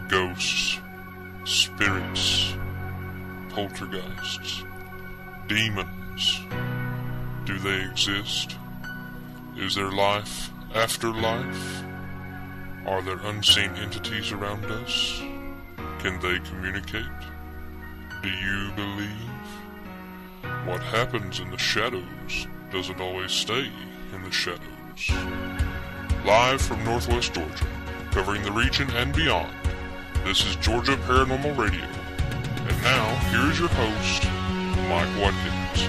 Ghosts, spirits, poltergeists, demons. Do they exist? Is there life after life? Are there unseen entities around us? Can they communicate? Do you believe? What happens in the shadows doesn't always stay in the shadows. Live from Northwest Georgia, covering the region and beyond, this is Georgia Paranormal Radio. And now, here's your host, Mike Watkins.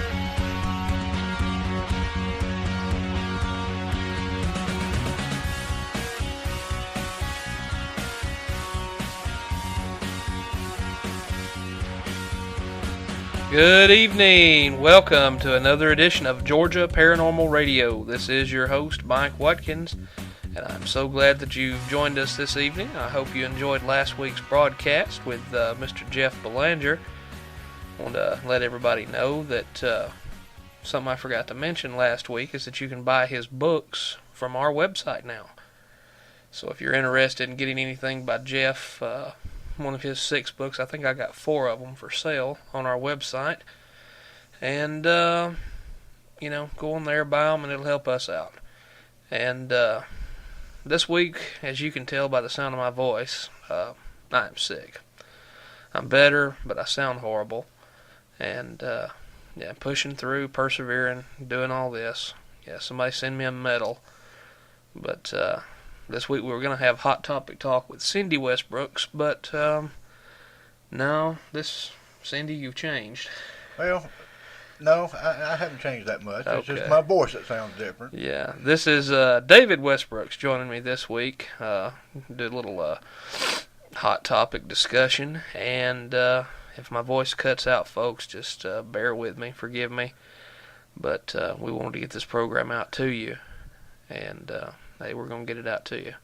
Good evening. Welcome to another edition of Georgia Paranormal Radio. This is your host, Mike Watkins, and I'm so glad that you've joined us this evening. I hope you enjoyed last week's broadcast with Mr. Jeff Belanger. I want to let everybody know that something I forgot to mention last week is that you can buy his books from our website now. So if you're interested in getting anything by Jeff, one of his 6 books, I think I got 4 of them for sale on our website. And, go on there, buy them, and it'll help us out. And this week, as you can tell by the sound of my voice, I am sick. I'm better, but I sound horrible. And, pushing through, persevering, doing all this. Yeah, somebody send me a medal. But, this week we were going to have Hot Topic Talk with Cindy Westbrooks, but no, Cindy, you've changed. Well, no, I haven't changed that much. Okay. It's just my voice that sounds different. Yeah, this is David Westbrooks joining me this week. Do a little Hot Topic discussion, and if my voice cuts out, folks, just bear with me, forgive me. But we wanted to get this program out to you, and hey, we're going to get it out to you.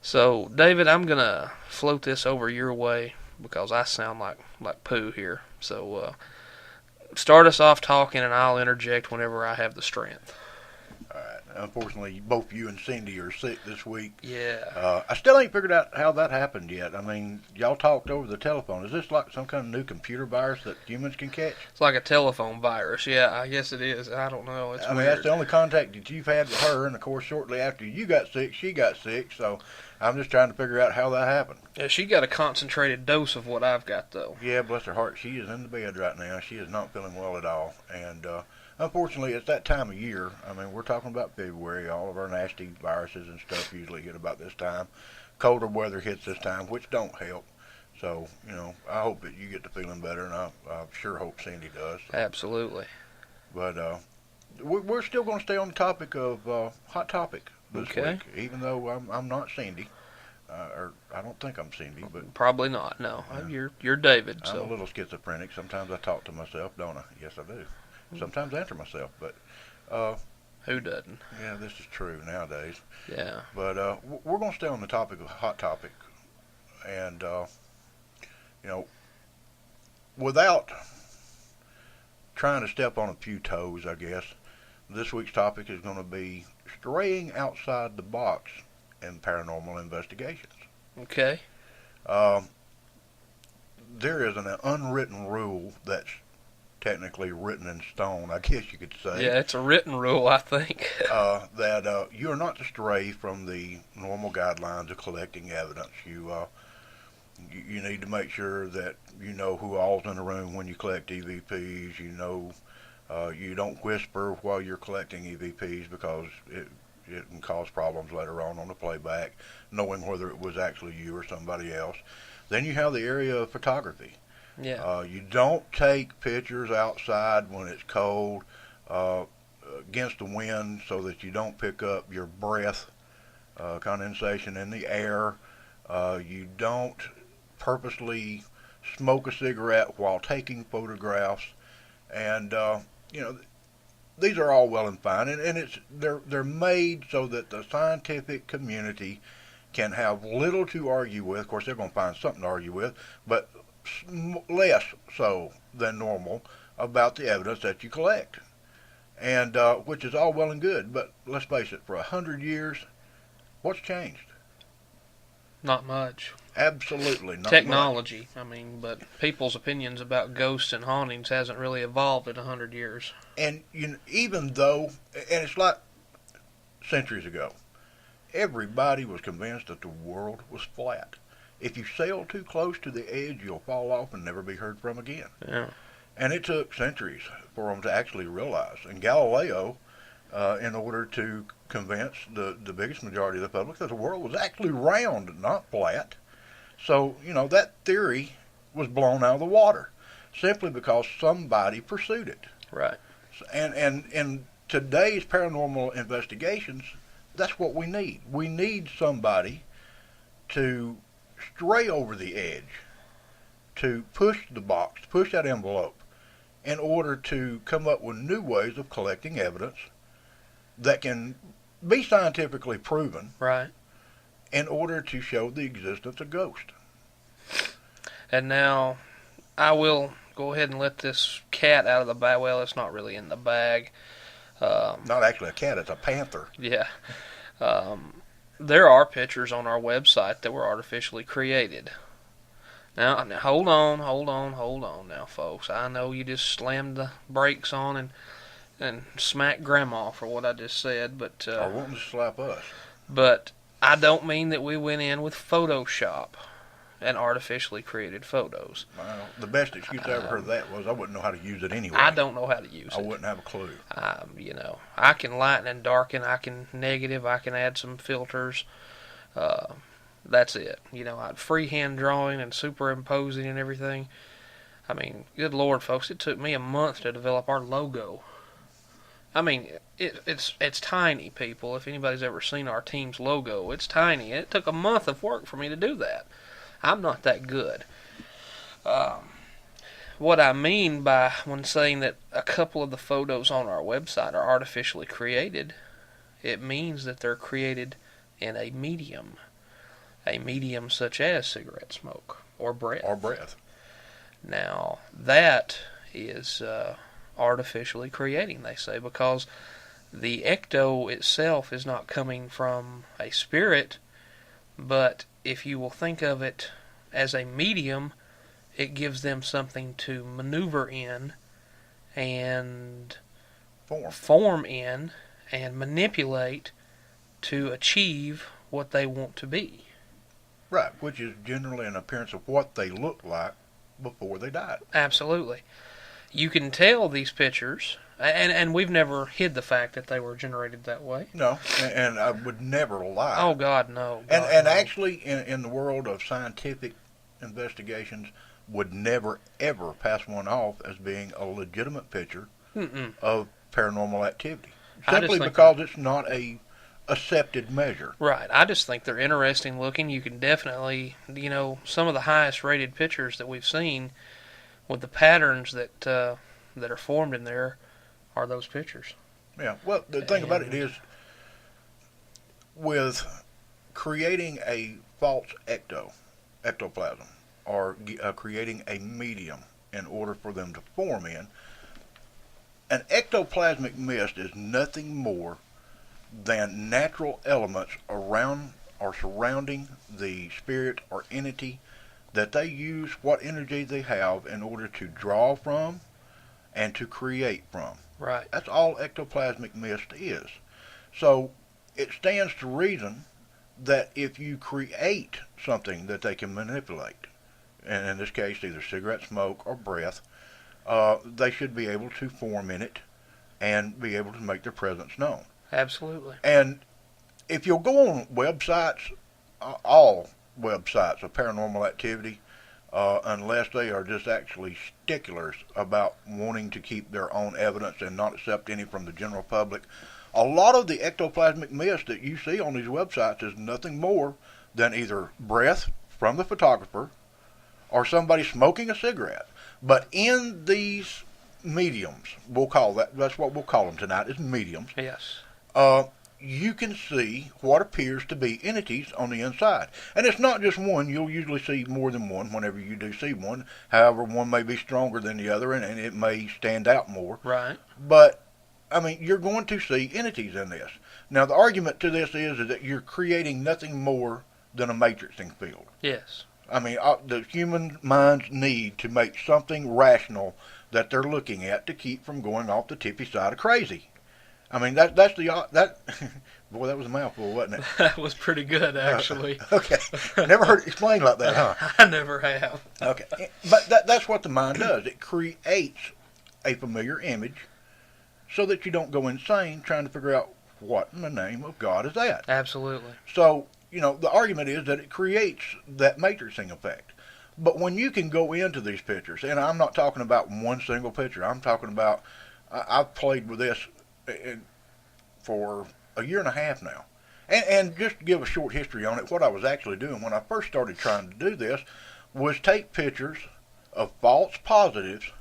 So, David, I'm going to float this over your way because I sound like poo here. So, start us off talking, and I'll interject whenever I have the strength. All right. Unfortunately, both you and Cindy are sick this week. Yeah. I still ain't figured out how that happened yet. I mean, y'all talked over the telephone. Is this like some kind of new computer virus that humans can catch? It's like a telephone virus. Yeah, I guess it is. I don't know. It's weird. That's the only contact that you've had with her, and of course, shortly after you got sick, she got sick. So I'm just trying to figure out how that happened. Yeah, she got a concentrated dose of what I've got, though. Yeah, bless her heart. She is in the bed right now. She is not feeling well at all. And unfortunately, it's that time of year. I mean, we're talking about February. All of our nasty viruses and stuff usually hit about this time. Colder weather hits this time, which don't help. So, I hope that you get to feeling better, and I sure hope Cindy does. Absolutely. But we're still going to stay on the topic of Hot Topic this week, even though I'm not Cindy. Or I don't think I'm Cindy, but probably not. No, you're David. I'm so a little schizophrenic. Sometimes I talk to myself, don't I? Yes, I do. Sometimes I answer myself, but who doesn't? Yeah, this is true nowadays. Yeah. But we're going to stay on the topic of Hot Topic, and without trying to step on a few toes, I guess this week's topic is going to be straying outside the box in paranormal investigations. Okay. There is an unwritten rule that's technically written in stone, I guess you could say. Yeah, it's a written rule, I think. That you are not to stray from the normal guidelines of collecting evidence. You need to make sure that you know who all's in the room when you collect EVPs. You don't whisper while you're collecting EVPs because it can cause problems later on the playback, knowing whether it was actually you or somebody else. Then you have the area of photography. Yeah. You don't take pictures outside when it's cold against the wind so that you don't pick up your breath, condensation in the air. You don't purposely smoke a cigarette while taking photographs. And, these are all well and fine. And they're made so that the scientific community can have little to argue with. Of course, they're going to find something to argue with, but less so than normal about the evidence that you collect, and which is all well and good. But let's face it, for 100 years, what's changed? Not much. Absolutely not technology. I mean, but people's opinions about ghosts and hauntings hasn't really evolved in 100 years. And even though, and it's like centuries ago, everybody was convinced that the world was flat. If you sail too close to the edge, you'll fall off and never be heard from again. Yeah. And it took centuries for them to actually realize. And Galileo, in order to convince the biggest majority of the public that the world was actually round, not flat. So, that theory was blown out of the water simply because somebody pursued it. Right. And in today's paranormal investigations, that's what we need. We need somebody to stray over the edge, to push the box, to push that envelope, in order to come up with new ways of collecting evidence that can be scientifically proven. Right. In order to show the existence of ghosts. And now, I will go ahead and let this cat out of the bag. Well, it's not really in the bag. Not actually a cat, it's a panther. Yeah. There are pictures on our website that were artificially created. Now hold on now, folks. I know you just slammed the brakes on and smacked Grandma for what I just said, but... or wanting to slap us. But I don't mean that we went in with Photoshop and artificially created photos. Well, the best excuse I ever heard of that was I wouldn't know how to use it anyway. I don't know how to use it. I wouldn't have a clue. I can lighten and darken, I can negative, I can add some filters. That's it. I'd freehand drawing and superimposing and everything. I mean, good Lord, folks, it took me a month to develop our logo. I mean, it's tiny, people. If anybody's ever seen our team's logo, it's tiny. It took a month of work for me to do that. I'm not that good. What I mean by when saying that a couple of the photos on our website are artificially created, it means that they're created in a medium such as cigarette smoke or breath. Now, that is artificially creating, they say, because the ecto itself is not coming from a spirit, but if you will think of it as a medium, it gives them something to maneuver in and form in and manipulate to achieve what they want to be. Right, which is generally an appearance of what they look like before they died. Absolutely. You can tell these pictures, and we've never hid the fact that they were generated that way. No, and I would never lie. Oh, God, no. And actually, in the world of scientific investigations, would never, ever pass one off as being a legitimate picture of paranormal activity. Simply because it's not a accepted measure. Right. I just think they're interesting looking. You can definitely, some of the highest rated pictures that we've seen with the patterns that are formed in there are those pictures. Yeah. Well, the thing about it is, with creating a false ectoplasm, or creating a medium in order for them to form in, an ectoplasmic mist is nothing more than natural elements around or surrounding the spirit or entity that they use what energy they have in order to draw from and to create from. Right. That's all ectoplasmic mist is. So it stands to reason that if you create something that they can manipulate, and in this case either cigarette smoke or breath, they should be able to form in it and be able to make their presence known. Absolutely. And if you'll go on websites, all websites of paranormal activity, unless they are just actually sticklers about wanting to keep their own evidence and not accept any from the general public, a lot of the ectoplasmic mist that you see on these websites is nothing more than either breath from the photographer or somebody smoking a cigarette. But in these mediums, that's what we'll call them tonight, is mediums. Yes. You can see what appears to be entities on the inside. And it's not just one. You'll usually see more than one whenever you do see one. However, one may be stronger than the other, and it may stand out more. Right. But, I mean, you're going to see entities in this. Now, the argument to this is that you're creating nothing more than a matrixing field. Yes. I mean, the human mind's need to make something rational that they're looking at to keep from going off the tippy side of crazy. I mean, that's that. Boy, that was a mouthful, wasn't it? That was pretty good, actually. Okay, never heard it explained like that, huh? I never have. Okay, but that's what the mind does. It creates a familiar image so that you don't go insane trying to figure out what in the name of God is that. Absolutely. So, the argument is that it creates that matrixing effect. But when you can go into these pictures, and I'm not talking about one single picture, I'm talking about, I've played with this for a year and a half now. And just to give a short history on it, what I was actually doing when I first started trying to do this was take pictures of false positives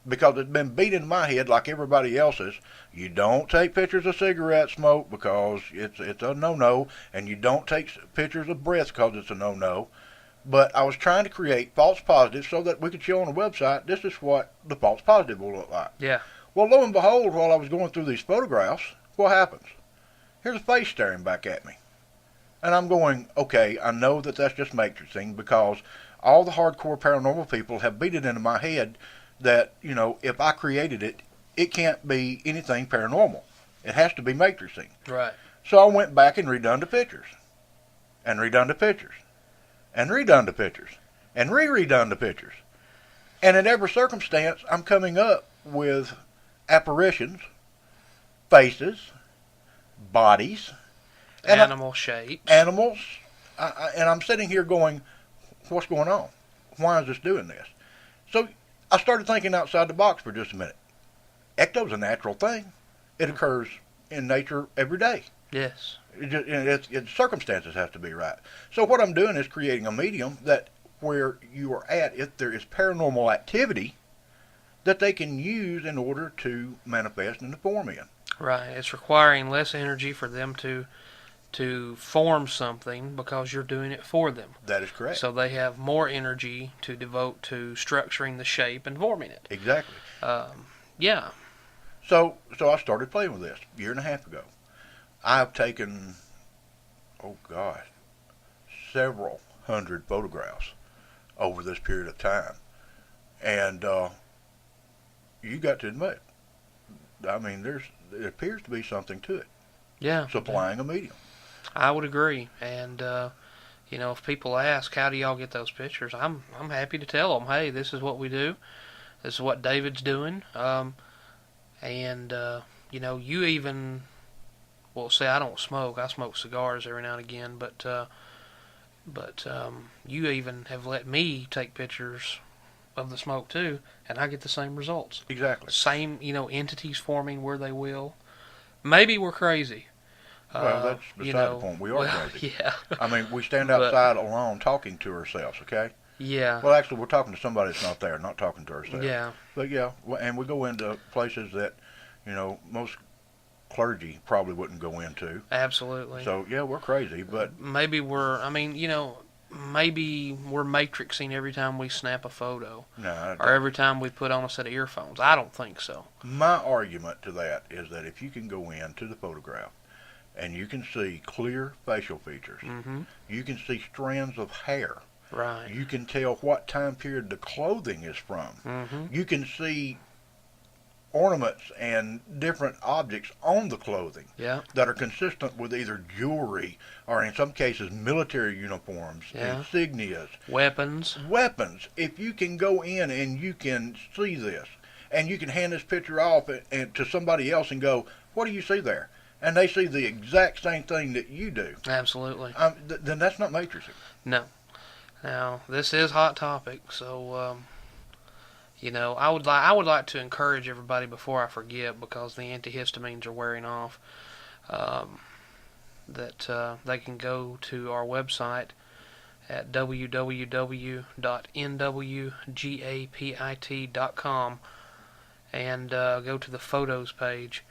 because it's been beat in my head like everybody else's. You don't take pictures of cigarette smoke because it's a no-no, and you don't take pictures of breath because it's a no-no. But I was trying to create false positives so that we could show on the website, this is what the false positive will look like. Yeah. Well, lo and behold, while I was going through these photographs, what happens? Here's a face staring back at me. And I'm going, okay, I know that that's just matrixing because all the hardcore paranormal people have beat it into my head that, if I created it, it can't be anything paranormal. It has to be matrixing. Right. So I went back and redone the pictures. And redone the pictures. And redone the pictures. And redone the pictures. And in every circumstance, I'm coming up with apparitions, faces, bodies, and animal shapes. Animals. And I'm sitting here going, what's going on? Why is this doing this? So I started thinking outside the box for just a minute. Ecto's a natural thing. It occurs in nature every day. Yes. Its circumstances have to be right. So what I'm doing is creating a medium that where you are at, if there is paranormal activity, that they can use in order to manifest and to form in. Right. It's requiring less energy for them to form something because you're doing it for them. That is correct. So they have more energy to devote to structuring the shape and forming it. Exactly. Yeah. So I started playing with this a year and a half ago. I've taken, several hundred photographs over this period of time. And you got to admit, I mean, it appears to be something to it. Yeah. Supplying a medium. I would agree. And, if people ask, how do y'all get those pictures? I'm happy to tell them, hey, this is what we do. This is what David's doing. You even, say I don't smoke. I smoke cigars every now and again, but you even have let me take pictures of the smoke too, and I get the same results. Exactly. Same, entities forming where they will. Maybe we're crazy. Well, that's beside the point. We are crazy. Yeah. I mean, we stand outside alone talking to ourselves, okay? Yeah. Well, actually, we're talking to somebody that's not there, not talking to ourselves. Yeah. But, yeah, and we go into places that, most clergy probably wouldn't go into. Absolutely. So, yeah, we're crazy, but... Maybe maybe we're matrixing every time we snap a photo. No. Or every time we put on a set of earphones. I don't think so. My argument to that is that if you can go into the photograph and you can see clear facial features, mm-hmm. you can see strands of hair. Right. You can tell what time period the clothing is from. Mm-hmm. You can see ornaments and different objects on the clothing that are consistent with either jewelry or in some cases military uniforms, insignias, weapons. If you can go in and you can see this and you can hand this picture off and to somebody else and go, what do you see there? And they see the exact same thing that you do. Absolutely. Then that's not matrixing. No. Now, this is hot topic, so I would like to encourage everybody before I forget, because the antihistamines are wearing off, that they can go to our website at www.nwgapit.com and go to the photos page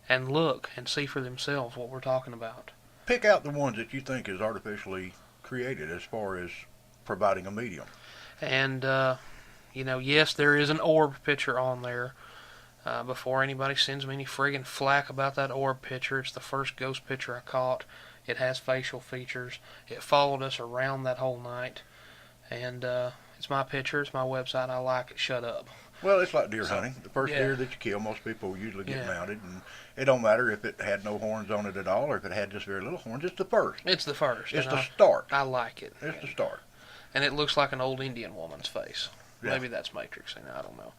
and look and see for themselves what we're talking about. Pick out the ones that you think is artificially created as far as providing a medium. And yes, there is an orb picture on there. Before anybody sends me any friggin' flack about that orb picture, it's the first ghost picture I caught. It has facial features. It followed us around that whole night. And it's my picture, it's my website, I like it, shut up. Well, it's like deer So, hunting. The first yeah. deer that you kill, most people usually get Yeah. mounted, and it don't matter if it had no horns on it at all or if it had just very little horns. It's the first. It's the first. It's and the start. I like it. It's the start. And it looks like an old Indian woman's face. Yeah. Maybe that's matrixing, I don't know.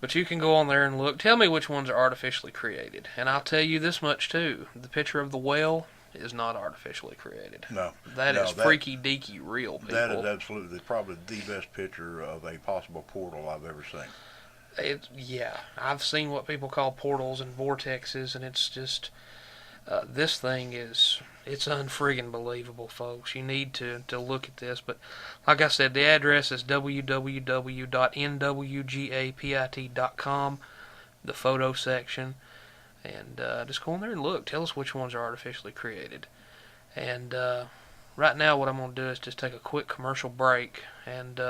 But you can go on there and look. Tell me which ones are artificially created. And I'll tell you this much, too. The picture of the whale is not artificially created. No. That No, is that- freaky deaky real, people. That is absolutely probably the best picture of a possible portal I've ever seen. Yeah, I've seen what people call portals and vortexes, and it's just, this thing is, it's unfriggin' believable, folks. You need to look at this. But like I said, the address is www.nwgapit.com, the photo section, and just go in there and look. Tell us which ones are artificially created. And right now what I'm going to do is just take a quick commercial break and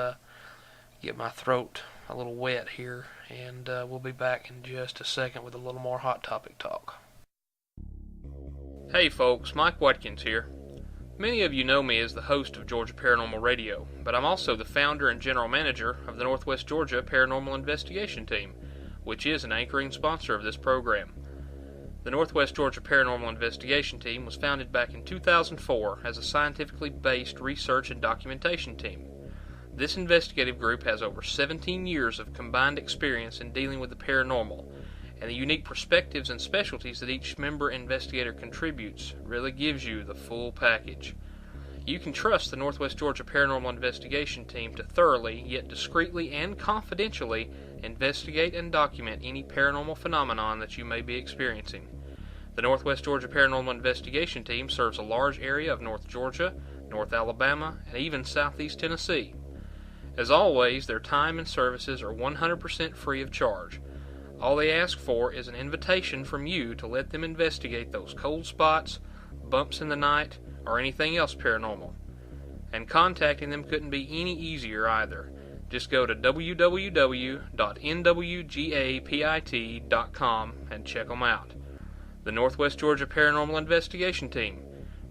get my throat a little wet here, and we'll be back in just a second with a little more Hot Topic talk. Hey folks, Mike Watkins here. Many of you know me as the host of Georgia Paranormal Radio, but I'm also the founder and general manager of the Northwest Georgia Paranormal Investigation Team, which is an anchoring sponsor of this program. The Northwest Georgia Paranormal Investigation Team was founded back in 2004 as a scientifically based research and documentation team. This investigative group has over 17 years of combined experience in dealing with the paranormal, and the unique perspectives and specialties that each member investigator contributes really gives you the full package. You can trust the Northwest Georgia Paranormal Investigation Team to thoroughly, yet discreetly and confidentially, investigate and document any paranormal phenomenon that you may be experiencing. The Northwest Georgia Paranormal Investigation Team serves a large area of North Georgia, North Alabama, and even Southeast Tennessee. As always, their time and services are 100% free of charge. All they ask for is an invitation from you to let them investigate those cold spots, bumps in the night, or anything else paranormal. And contacting them couldn't be any easier either. Just go to www.nwgapit.com and check them out. The Northwest Georgia Paranormal Investigation Team,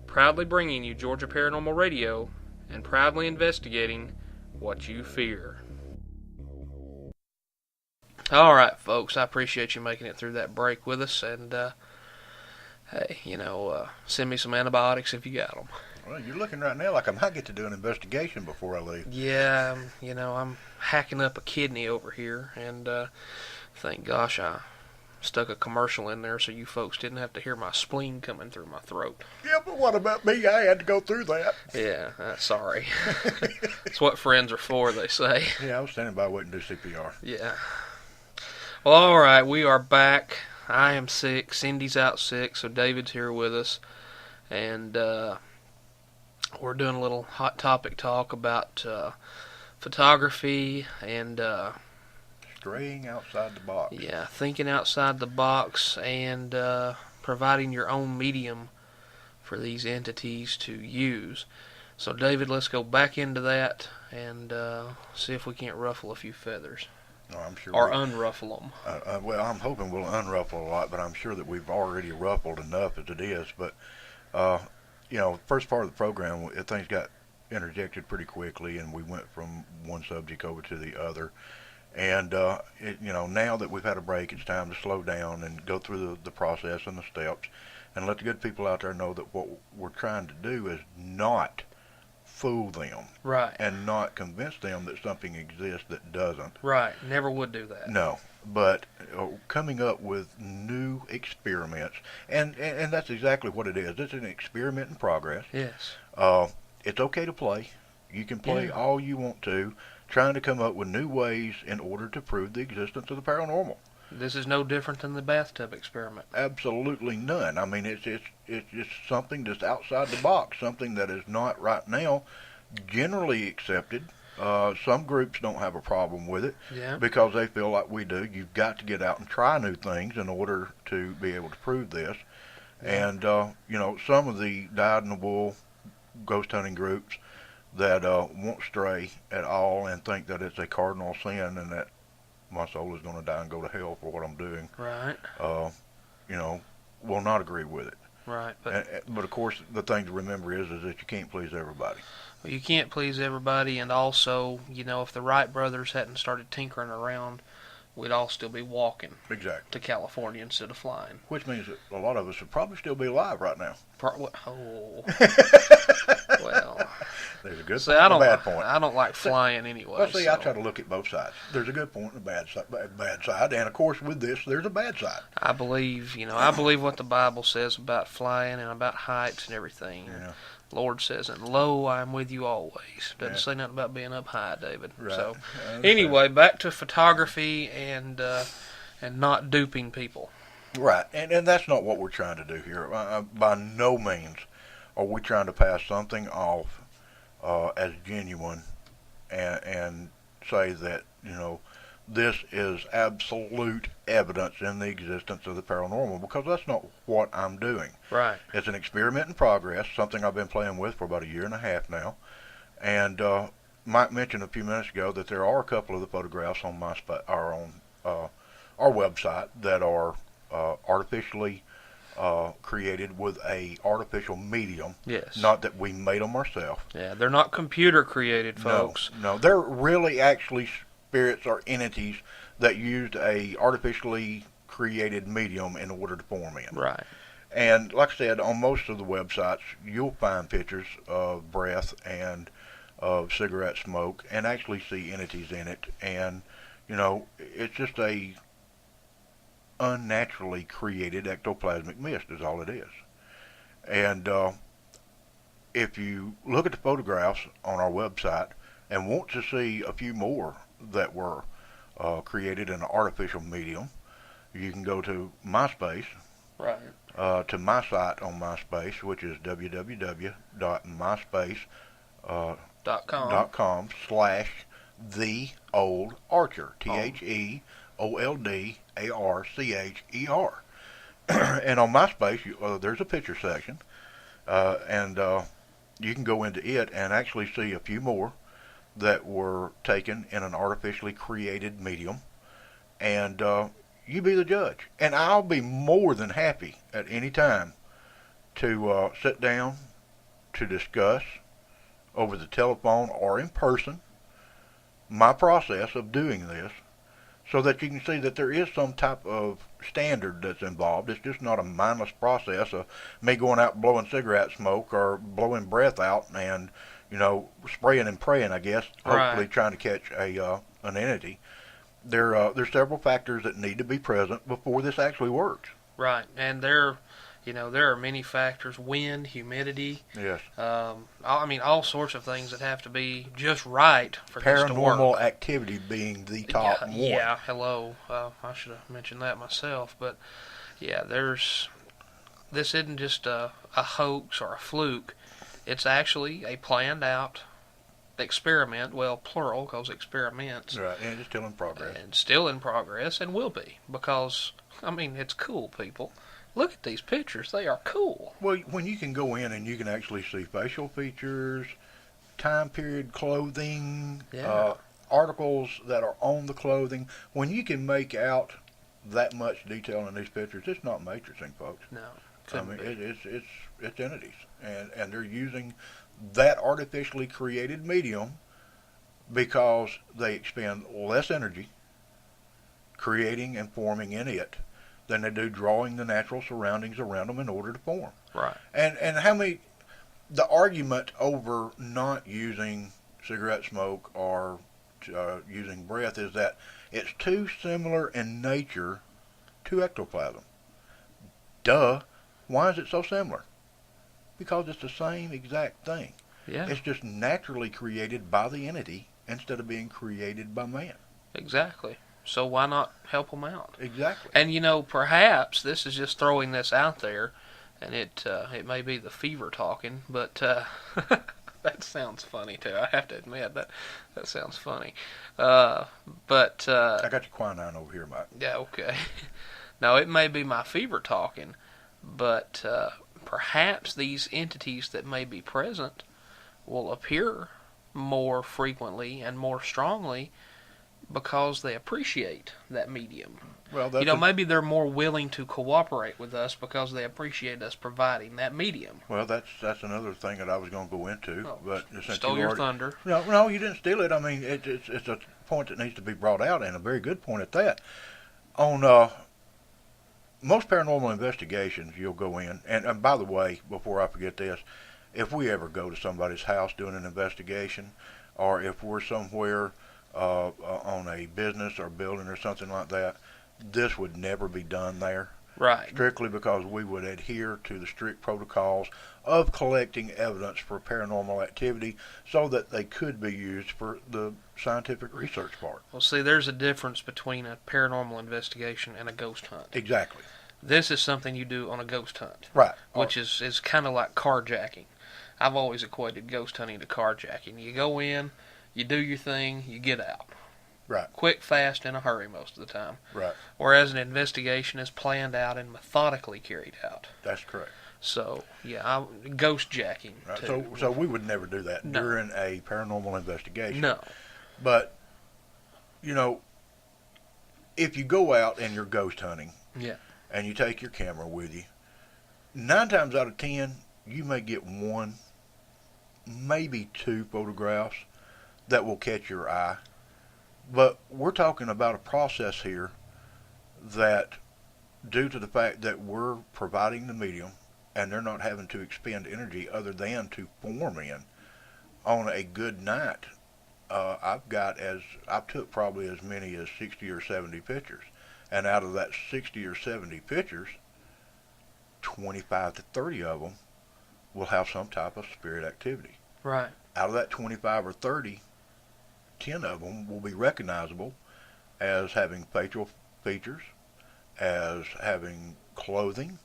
proudly bringing you Georgia Paranormal Radio and proudly investigating what you fear. Alright, folks, I appreciate you making it through that break with us, and hey, send me some antibiotics if you got them. Well, you're looking right now like I might get to do an investigation before I leave. Yeah, I'm hacking up a kidney over here, and thank gosh I stuck a commercial in there so you folks didn't have to hear my spleen coming through my throat. Yeah, but what about me? I had to go through that. Yeah, sorry. It's what friends are for, they say. Yeah, I was standing by waiting to do CPR. Yeah. Well, alright, we are back. I am sick, Cindy's out sick, so David's here with us, and we're doing a little Hot Topic talk about photography and Straying outside the box. yeah, thinking outside the box and providing your own medium for these entities to use. So David, let's go back into that and see if we can't ruffle a few feathers. Oh, I'm sure. Or unruffle them. Well, I'm hoping we'll unruffle a lot, but I'm sure that we've already ruffled enough as it is. But, first part of the program, things got interjected pretty quickly, and we went from one subject over to the other. And, now that we've had a break, it's time to slow down and go through the process and the steps and let the good people out there know that what we're trying to do is not fool them. Right. And not convince them that something exists that doesn't. Right. Never would do that. No. But coming up with new experiments, and that's exactly what it is. It's an experiment in progress. Yes. It's okay to play. You can play all you want to, trying to come up with new ways in order to prove the existence of the paranormal. This is no different than the bathtub experiment. Absolutely none. I mean, it's just something that's outside the box, something that is not right now generally accepted. Some groups don't have a problem with it because they feel like we do. You've got to get out and try new things in order to be able to prove this. Yeah. And, some of the dyed-in-the-wool ghost hunting groups that won't stray at all and think that it's a cardinal sin and that my soul is going to die and go to hell for what I'm doing. Right. Will not agree with it. Right. But of course, the thing to remember is that you can't please everybody. You can't please everybody, and also, if the Wright brothers hadn't started tinkering around, we'd all still be walking Exactly. to California instead of flying. Which means that a lot of us would probably still be alive right now. Oh, well. There's a good See, point and a bad point. I don't like flying anyway. Well, see, so. I try to look at both sides. There's a good point and a bad side, and of course, with this, there's a bad side. I believe what the Bible says about flying and about heights and everything. Yeah. Lord says, and lo, I am with you always. Doesn't Yeah. say nothing about being up high, David. Right. So, anyway, back to photography and not duping people. Right, and that's not what we're trying to do here. By no means are we trying to pass something off as genuine and say that, this is absolute evidence in the existence of the paranormal, because that's not what I'm doing. Right. It's an experiment in progress, something I've been playing with for about a year and a half now. And Mike mentioned a few minutes ago that there are a couple of the photographs on our website that are artificially created with a artificial medium. Yes. Not that we made them ourselves. Yeah, they're not computer created, folks. No, they're really actually spirits or entities that used a artificially created medium in order to form in. Right. And like I said, on most of the websites, you'll find pictures of breath and of cigarette smoke and actually see entities in it. And, it's just a unnaturally created ectoplasmic mist is all it is. And if you look at the photographs on our website and want to see a few more that were created in an artificial medium, you can go to MySpace, Right. to my site on MySpace, which is www.myspace.com/theoldarcher, TheOldArcher. And on MySpace, there's a picture section, and you can go into it and actually see a few more that were taken in an artificially created medium, and you be the judge. And I'll be more than happy at any time to sit down to discuss over the telephone or in person my process of doing this, so that you can see that there is some type of standard that's involved. It's just not a mindless process of me going out blowing cigarette smoke or blowing breath out and, spraying and praying, I guess, hopefully Right. trying to catch an entity. There's several factors that need to be present before this actually works. Right. And there are many factors: wind, humidity. Yes. All sorts of things that have to be just right for this to work. Paranormal activity being the top one. Yeah, hello. I should have mentioned that myself, but yeah, this isn't just a hoax or a fluke. It's actually a planned out experiment, well, plural, because experiments. Right, and it's still in progress. And still in progress, and will be, because, it's cool, people. Look at these pictures. They are cool. Well, when you can go in and you can actually see facial features, time period clothing, Yeah. articles that are on the clothing, when you can make out that much detail in these pictures, it's not matrixing, folks. No. It's entities, and they're using that artificially created medium because they expend less energy creating and forming in it than they do drawing the natural surroundings around them in order to form. Right. And the argument over not using cigarette smoke or using breath is that it's too similar in nature to ectoplasm. Duh. Why is it so similar? Because it's the same exact thing. Yeah. It's just naturally created by the entity instead of being created by man. Exactly. So why not help them out? Exactly. And perhaps this is just throwing this out there, and it may be the fever talking, but that sounds funny too. I have to admit that sounds funny. I got your quinine over here, Mike. Yeah, okay. Now it may be my fever talking, but perhaps these entities that may be present will appear more frequently and more strongly because they appreciate that medium. Well, Maybe they're more willing to cooperate with us because they appreciate us providing that medium. well, that's another thing that I was going to go into, Oh, but since stole you your already, thunder. no, you didn't steal it. I mean, it's a point that needs to be brought out, and a very good point at that. On most paranormal investigations, you'll go in, and by the way, before I forget this, if we ever go to somebody's house doing an investigation, or if we're somewhere on a business or building or something like that, this would never be done there. Right. Strictly because we would adhere to the strict protocols of collecting evidence for paranormal activity so that they could be used for the scientific research part. Well, see, there's a difference between a paranormal investigation and a ghost hunt. Exactly. This is something you do on a ghost hunt. Right. Which is kind of like carjacking. I've always equated ghost hunting to carjacking. You go in, you do your thing, you get out. Right. Quick, fast, in a hurry most of the time. Right. Whereas an investigation is planned out and methodically carried out. That's correct. So, yeah, ghost jacking. Right. Too. So we would never do that No. during a paranormal investigation. No. But, if you go out and you're ghost hunting, Yeah. and you take your camera with you, 9 times out of 10, you may get 1, maybe 2 photographs that will catch your eye. But we're talking about a process here that, due to the fact that we're providing the medium and they're not having to expend energy other than to form in on a good night, I took probably as many as 60 or 70 pictures. And out of that 60 or 70 pictures, 25 to 30 of them will have some type of spirit activity. Right. Out of that 25 or 30, 10 of them will be recognizable as having facial features, as having clothing.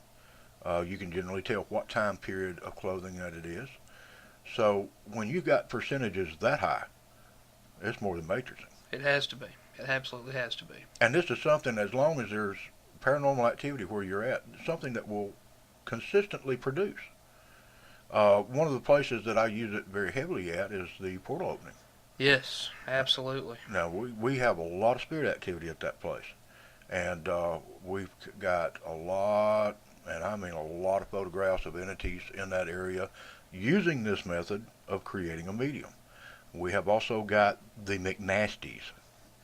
You can generally tell what time period of clothing that it is. So when you've got percentages that high, it's more than matrixing. It has to be. It absolutely has to be. And this is something, as long as there's paranormal activity where you're at, something that will consistently produce. One of the places that I use it very heavily at is the portal opening. Yes, absolutely. Now, we have a lot of spirit activity at that place. And we've got a lot, and I mean a lot of photographs of entities in that area using this method of creating a medium. We have also got the McNasties.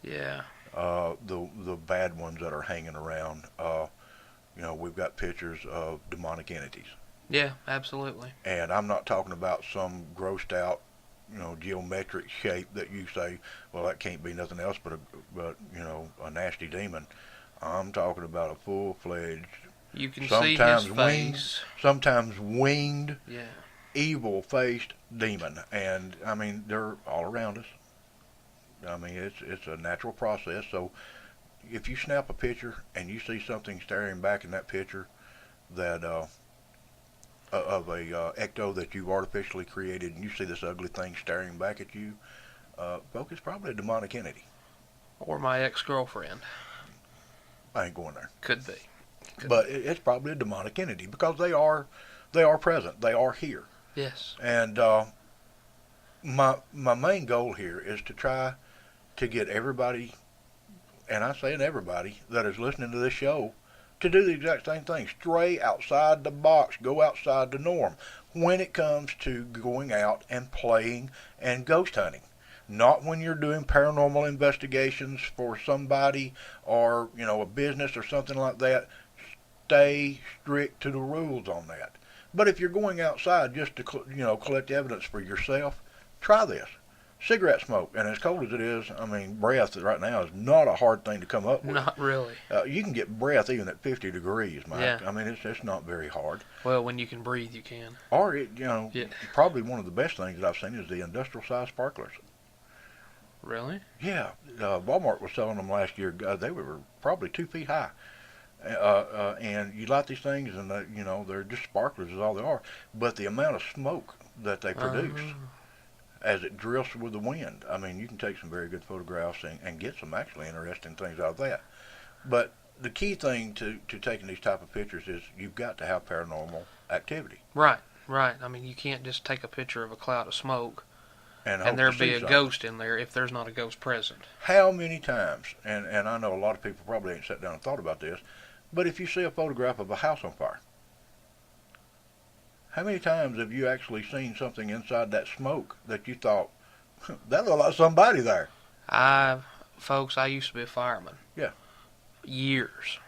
Yeah. The bad ones that are hanging around. We've got pictures of demonic entities. Yeah, absolutely. And I'm not talking about some grossed out, geometric shape that you say, well, that can't be nothing else but a nasty demon. I'm talking about a full-fledged, you can see his face, sometimes winged, yeah, evil-faced demon. And I mean, they're all around us. I mean, it's a natural process. So if you snap a picture and you see something staring back in that picture that of a ecto that you've artificially created, and you see this ugly thing staring back at you, folks, it's probably a demonic entity. Or my ex-girlfriend. I ain't going there. Could be. But it's probably a demonic entity because they are present. They are here. Yes. And my main goal here is to try to get everybody, and I say everybody that is listening to this show, to do the exact same thing. Stray outside the box. Go outside the norm when it comes to going out and playing and ghost hunting. Not when you're doing paranormal investigations for somebody or, a business or something like that. Stay strict to the rules on that. But if you're going outside just to, collect evidence for yourself, try this. Cigarette smoke, and as cold as it is, I mean, breath right now is not a hard thing to come up with. Not really. You can get breath even at 50 degrees, Mike. Yeah. I mean, it's not very hard. Well, when you can breathe, you can. Or, Yeah. probably one of the best things that I've seen is the industrial-sized sparklers. Really? Yeah. Walmart was selling them last year. They were probably 2 feet high. And you light these things, and they're just sparklers is all they are. But the amount of smoke that they produce as it drifts with the wind, I mean, you can take some very good photographs and get some actually interesting things out of that. But the key thing to taking these type of pictures is you've got to have paranormal activity. Right. I mean, you can't just take a picture of a cloud of smoke and And hope there to be see a something. ghost in there if there's not a ghost present. How many times, and I know a lot of people probably ain't sat down and thought about this, but if you see a photograph of a house on fire, how many times have you actually seen something inside that smoke that you thought, that looked like somebody there? Folks, I used to be a fireman. Yeah. Years.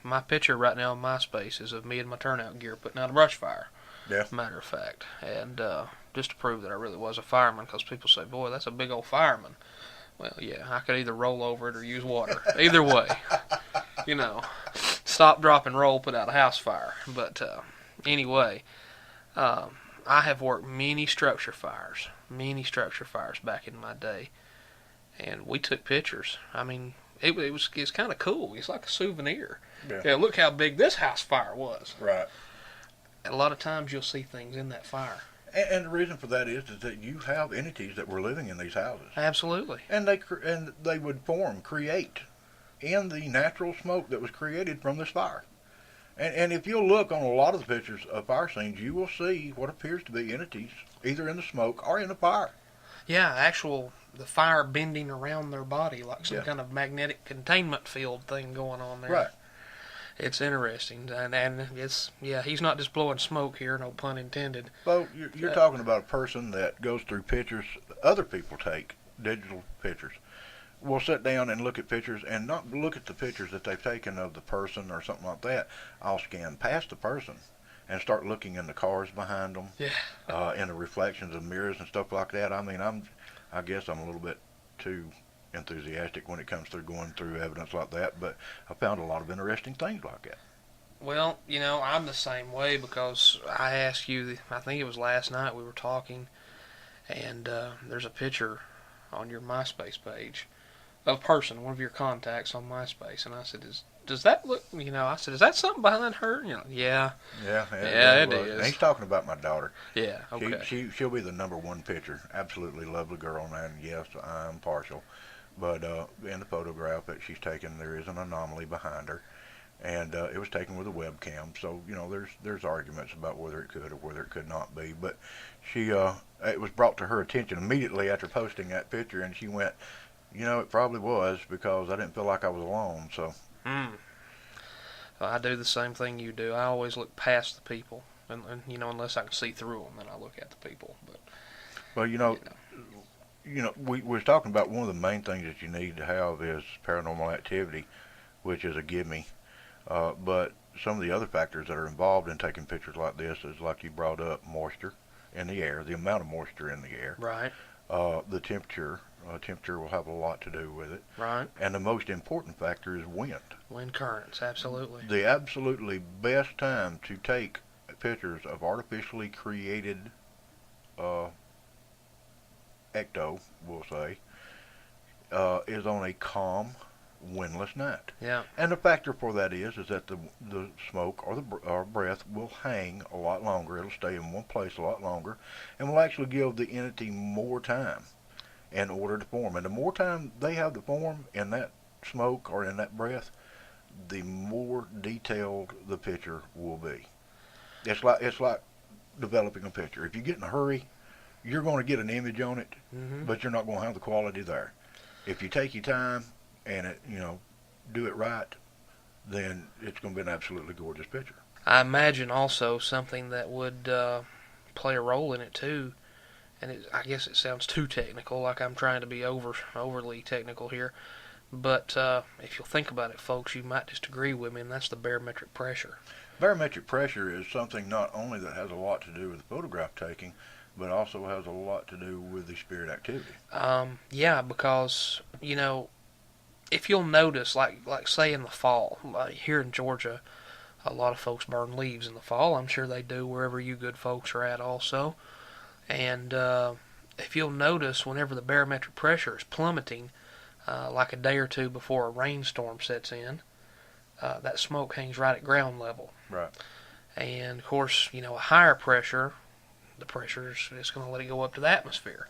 My picture right now on MySpace is of me and my turnout gear putting out a brush fire. Yeah. Matter of fact. And just to prove that I really was a fireman, because people say, boy, that's a big old fireman. Well, yeah, I could either roll over it or use water. Either way, you know, stop, drop, and roll, put out a house fire. But anyway, I have worked many structure fires back in my day, and we took pictures. I mean, it's kind of cool. It's like a souvenir. Yeah. Look how big this house fire was. Right. And a lot of times you'll see things in that fire. And the reason for that is that you have entities that were living in these houses, Absolutely. and they would create in the natural smoke that was created from this fire. And if you'll look on a lot of the pictures of fire scenes, you will see what appears to be entities either in the smoke or in the fire. Yeah, the fire bending around their body like some Yeah. kind of magnetic containment field thing going on there. Right. It's interesting, and he's not just blowing smoke here, no pun intended. Well, you're talking about a person that goes through pictures other people take, digital pictures. We'll sit down and look at pictures and not look at the pictures that they've taken of the person or something like that. I'll scan past the person and start looking in the cars behind them, in the reflections of mirrors and stuff like that. I mean, I guess I'm a little bit too enthusiastic when it comes through going through evidence like that, but I found a lot of interesting things like that. Well, I'm the same way, because I asked you, I think it was last night we were talking, and there's a picture on your MySpace page of a person, one of your contacts on MySpace, and I said, does that look, I said, is that something behind her? Yeah. Yeah, It was. is. And he's talking about my daughter. Yeah, okay. She'll be the number one picture. Absolutely lovely girl, and yes, I'm partial. But in the photograph that she's taken, there is an anomaly behind her, and it was taken with a webcam. So there's arguments about whether it could or whether it could not be. But she it was brought to her attention immediately after posting that picture, and she went, it probably was, because I didn't feel like I was alone. So. Well, I do the same thing you do. I always look past the people, and unless I can see through them, then I look at the people. But well, we was talking about one of the main things that you need to have is paranormal activity, which is a gimme. But some of the other factors that are involved in taking pictures like this is, like you brought up, moisture in the air, the amount of moisture in the air. right, The temperature. Temperature will have a lot to do with it. right. And the most important factor is wind. Wind currents, absolutely. The absolutely best time to take pictures of artificially created ecto, we'll say, is on a calm, windless night. Yeah. And the factor for that is that the smoke or breath will hang a lot longer. It'll stay in one place a lot longer, and will actually give the entity more time in order to form. And the more time they have to form in that smoke or in that breath, the more detailed the picture will be. It's like developing a picture. If you get in a hurry, you're going to get an image on it, but you're not going to have the quality there. If you take your time and do it right, then it's going to be an absolutely gorgeous picture. I imagine also something that would play a role in it too, and I guess it sounds too technical, like I'm trying to be overly technical here, but if you'll think about it, folks, you might disagree with me, and that's the barometric pressure. Barometric pressure is something not only that has a lot to do with photograph taking, but also has a lot to do with the spirit activity. Yeah, because if you'll notice, like say in the fall, like here in Georgia, a lot of folks burn leaves in the fall. I'm sure they do wherever you good folks are at also. And if you'll notice, whenever the barometric pressure is plummeting, like a day or two before a rainstorm sets in, that smoke hangs right at ground level. Right. And of course, a higher pressure, the pressure is just going to let it go up to the atmosphere.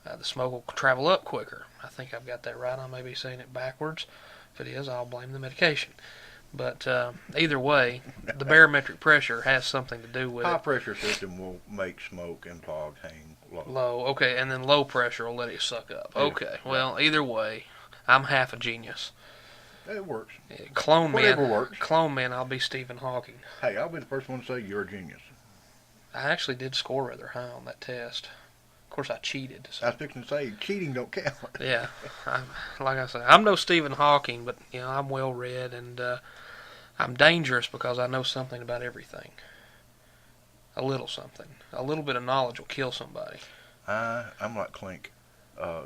The smoke will travel up quicker. I think I've got that right. I may be saying it backwards. If it is, I'll blame the medication. But either way, the barometric pressure has something to do with High it. pressure system will make smoke and fog hang low. Low, okay, and then low pressure will let it suck up. Yeah. Okay, well, either way, I'm half a genius. It works. Whatever works. Clone man, I'll be Stephen Hawking. Hey, I'll be the first one to say you're a genius. I actually did score rather high on that test. Of course, I cheated. So. I was fixing to say cheating don't count. Yeah, like I said, I'm no Stephen Hawking, but I'm well read and I'm dangerous because I know something about everything. A little something. A little bit of knowledge will kill somebody. I'm like Clink,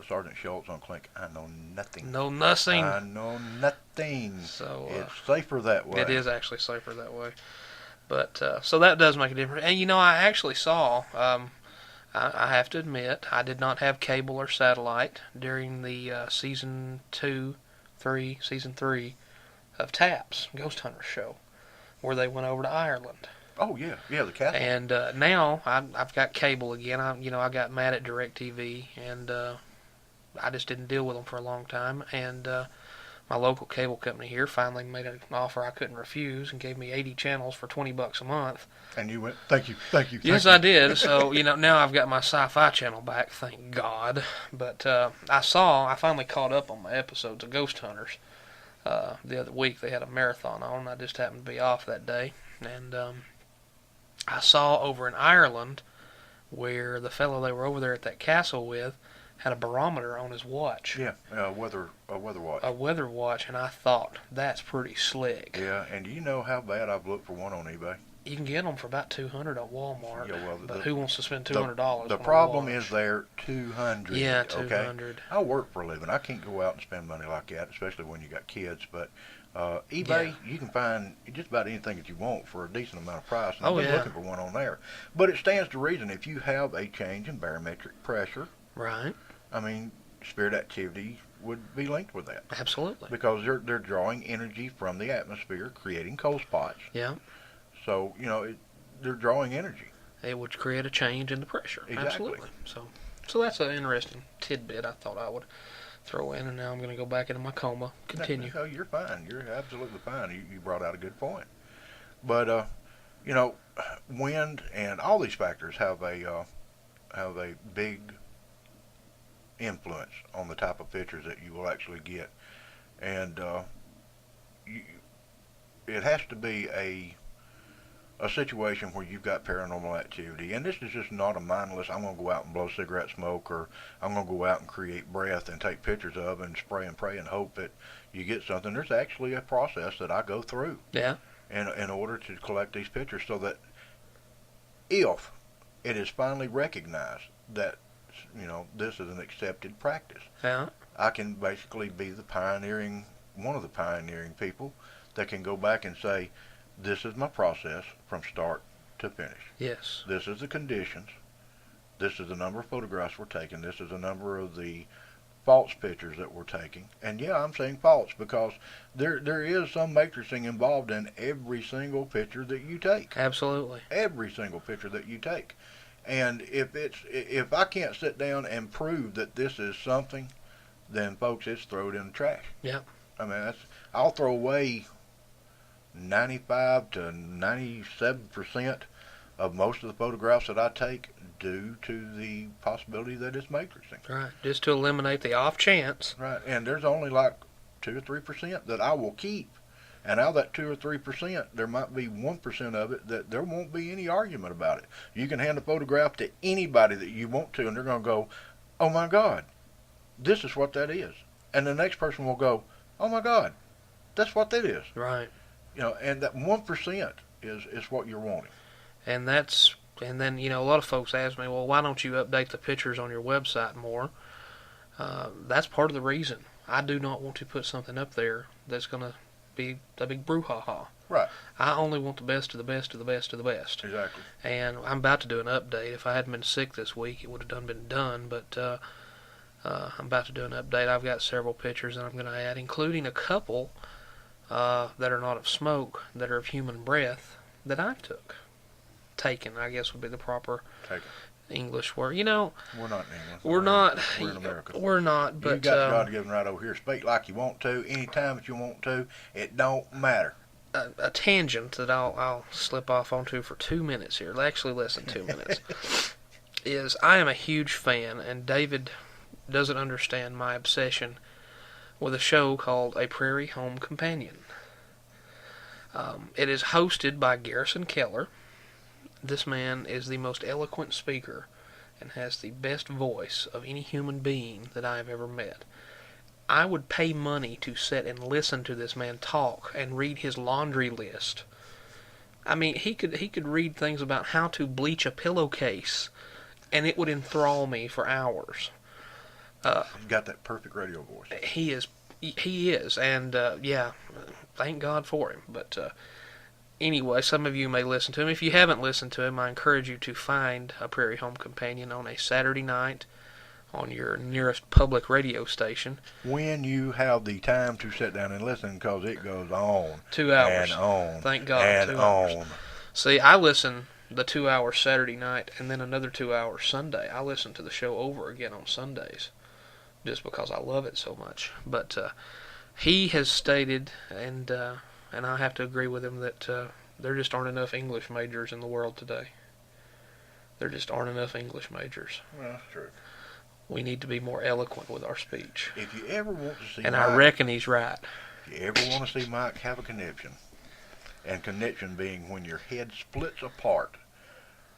Sergeant Schultz on Clink. I know nothing. Know nothing. I know nothing. So it's safer that way. It is actually safer that way. But so that does make a difference. And I actually saw. I have to admit, I did not have cable or satellite during the season 3 of TAPS, Ghost Hunter show, where they went over to Ireland. Oh yeah, the castle. And now I've got cable again. I got mad at DirecTV, and I just didn't deal with them for a long time. And my local cable company here finally made an offer I couldn't refuse and gave me 80 channels for $20 a month. And you went, thank you. Yes, I did. So, now I've got my sci-fi channel back, thank God. But I finally caught up on my episodes of Ghost Hunters. The other week they had a marathon on. I just happened to be off that day. And I saw over in Ireland where the fellow they were over there at that castle with had a barometer on his watch. Yeah, a weather watch. A weather watch, and I thought, that's pretty slick. Yeah, and do you know how bad I've looked for one on eBay? You can get them for about $200 at Walmart. Yeah, well, but who wants to spend $200? The problem is they're $200. Yeah, $200. Okay? I work for a living. I can't go out and spend money like that, especially when you got kids. But eBay, you can find just about anything that you want for a decent amount of price. And I've been looking for one on there. But it stands to reason if you have a change in barometric pressure. Right. I mean, spirit activity would be linked with that. Absolutely. Because they're drawing energy from the atmosphere, creating cold spots. Yeah. So, they're drawing energy. It would create a change in the pressure. Exactly. Absolutely. So that's an interesting tidbit I thought I would throw in, and now I'm going to go back into my coma. Continue. No, you're fine. You're absolutely fine. You brought out a good point. But, wind and all these factors have a big influence on the type of pictures that you will actually get. And it has to be a situation where you've got paranormal activity, and this is just not a mindless, I'm going to go out and blow cigarette smoke, or I'm going to go out and create breath and take pictures of and spray and pray and hope that you get something. There's actually a process that I go through in order to collect these pictures, so that if it is finally recognized that this is an accepted practice, I can basically be one of the pioneering people that can go back and say, this is my process from start to finish. Yes. This is the conditions. This is the number of photographs we're taking. This is the number of the false pictures that we're taking. And yeah, I'm saying false because there is some matrixing involved in every single picture that you take. Absolutely. Every single picture that you take. And if I can't sit down and prove that this is something, then folks, it's throw it in the trash. Yeah. I mean, I'll throw away 95 to 97% of most of the photographs that I take due to the possibility that it's matrixing. Right, just to eliminate the off chance. Right, and there's only like 2 or 3% that I will keep. And out of that 2 or 3%, there might be 1% of it that there won't be any argument about it. You can hand a photograph to anybody that you want to, and they're going to go, oh my God, this is what that is. And the next person will go, oh my God, that's what that is. Right. And that 1% is what you're wanting. And then, a lot of folks ask me, well, why don't you update the pictures on your website more? That's part of the reason. I do not want to put something up there that's going to be a big brouhaha. Right. I only want the best of the best of the best of the best. Exactly. And I'm about to do an update. If I hadn't been sick this week, it would have been done. But I'm about to do an update. I've got several pictures that I'm going to add, including a couple that are not of smoke, that are of human breath, that I took. Taken, I guess, would be the proper English word. We're not in England. We're not. We're in America. We're not, but... You got God given right over here. Speak like you want to, anytime that you want to. It don't matter. a tangent that I'll slip off onto for 2 minutes here. Actually, less than 2 minutes. Is I am a huge fan, and David doesn't understand my obsession with a show called A Prairie Home Companion. It is hosted by Garrison Keillor. This man is the most eloquent speaker and has the best voice of any human being that I have ever met. I would pay money to sit and listen to this man talk and read his laundry list. I mean, he could read things about how to bleach a pillowcase, and it would enthrall me for hours. He's got that perfect radio voice. He is, and yeah, thank God for him. But anyway, some of you may listen to him. If you haven't listened to him, I encourage you to find A Prairie Home Companion on a Saturday night on your nearest public radio station. When you have the time to sit down and listen, because it goes on 2 hours. and on. Thank God, and 2 on. hours. See, I listen the 2 hours Saturday night and then another 2 hours Sunday. I listen to the show over again on Sundays just because I love it so much. But he has stated, and I have to agree with him, that there just aren't enough English majors in the world today. There just aren't enough English majors. Well, that's true. We need to be more eloquent with our speech. If you ever want to see and Mike, I reckon he's right. if you ever want to see Mike have a connection, and connection being when your head splits apart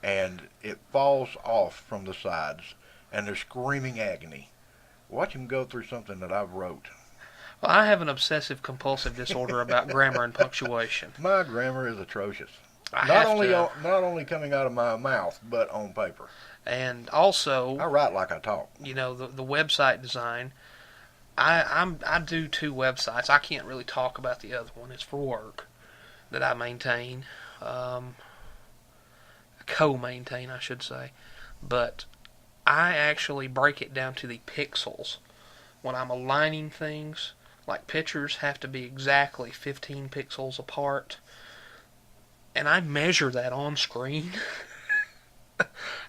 and it falls off from the sides and there's screaming agony, watch him go through something that I've wrote. Well, I have an obsessive-compulsive disorder about grammar and punctuation. My grammar is atrocious. I Not have to, not only coming out of my mouth, but on paper. and also, I write like I talk. you know, the website design. I do 2 websites. I can't really talk about the other one. It's for work that I maintain, co-maintain, I should say. But I actually break it down to the pixels when I'm aligning things. Like pictures have to be exactly 15 pixels apart, and I measure that on screen.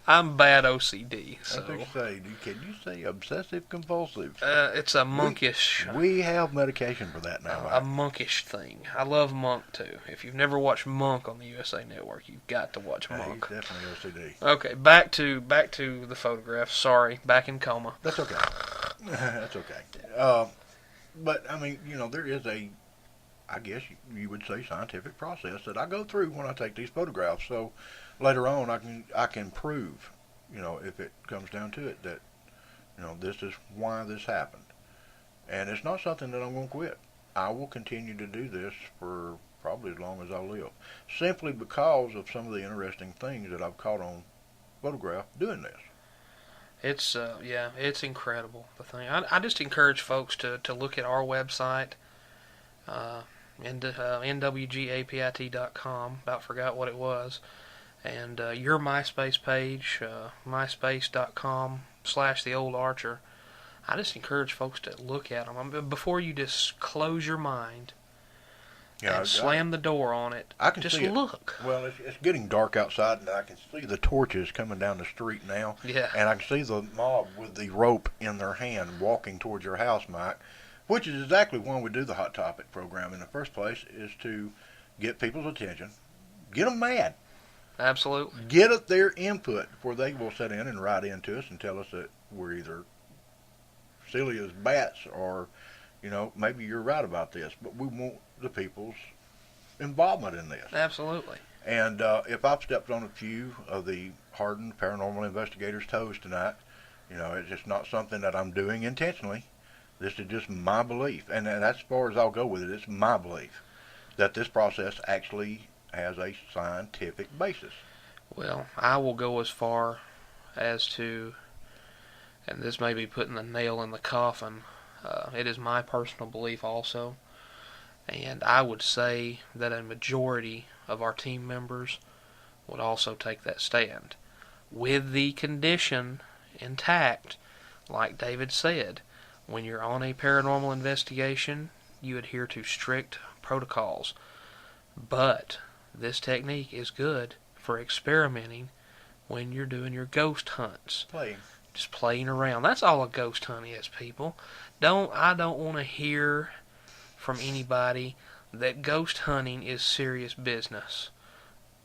I'm bad OCD. So. That's what you say. Can you say obsessive compulsive? It's a monkish. We have medication for that now. A monkish thing. I love Monk too. If you've never watched Monk on the USA Network, you've got to watch Monk. He's definitely OCD. Okay, back to the photograph. Sorry, back in coma. That's okay. That's okay. But I mean, you know, there is I guess you would say, scientific process that I go through when I take these photographs. So later on, I can prove, you know, if it comes down to it, that, you know, this is why this happened. And it's not something that I'm going to quit. I will continue to do this for probably as long as I live, simply because of some of the interesting things that I've caught on photograph doing this. It's it's incredible, the thing. I just encourage folks to look at our website, nwgapit.com. About forgot what it was. And your MySpace page, myspace.com/theoldarcher. I just encourage folks to look at them before you just close your mind and slam the door on it. I can just see look. Well, it's getting dark outside, and I can see the torches coming down the street now. Yeah. And I can see the mob with the rope in their hand walking towards your house, Mike, which is exactly why we do the Hot Topic program in the first place, is to get people's attention, get them mad. Absolutely. Get their input before they will sit in and write into us and tell us that we're either silly as bats or, you know, maybe you're right about this. But we want the people's involvement in this. Absolutely. And if I've stepped on a few of the hardened paranormal investigators' toes tonight, you know, it's just not something that I'm doing intentionally. This is just my belief. And that's as far as I'll go with it. It's my belief that this process actually has a scientific basis. Well, I will go as far as to, and this may be putting the nail in the coffin, it is my personal belief also, and I would say that a majority of our team members would also take that stand, with the condition intact, like David said. When you're on a paranormal investigation, you adhere to strict protocols, but this technique is good for experimenting when you're doing your ghost hunts. Just playing around. That's all a ghost hunt is, people. I don't want to hear from anybody that ghost hunting is serious business.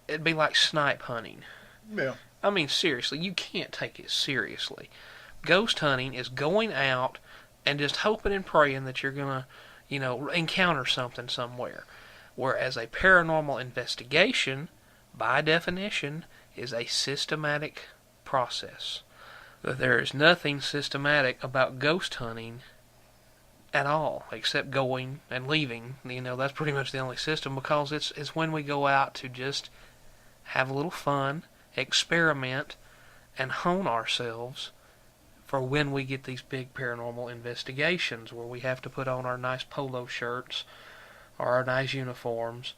It'd be like snipe hunting. Yeah. I mean, seriously, you can't take it seriously. Ghost hunting is going out and just hoping and praying that you're going to, encounter something somewhere. Whereas a paranormal investigation, by definition, is a systematic process. There is nothing systematic about ghost hunting at all, except going and leaving. That's pretty much the only system, because it's when we go out to just have a little fun, experiment, and hone ourselves for when we get these big paranormal investigations where we have to put on our nice polo shirts or our nice uniforms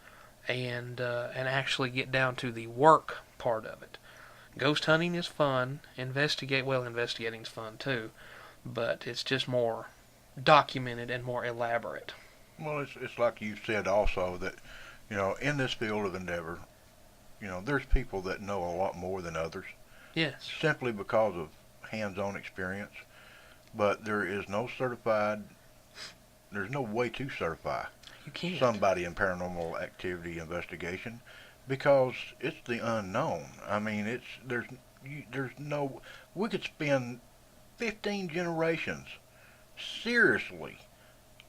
and actually get down to the work part of it. Ghost hunting is fun. Investigating is fun too, but it's just more documented and more elaborate. Well, it's like you said also that, in this field of endeavor, there's people that know a lot more than others. Yes. Simply because of hands-on experience. But there's no way to certify You can't. somebody in paranormal activity investigation, because it's the unknown. I mean, we could spend 15 generations seriously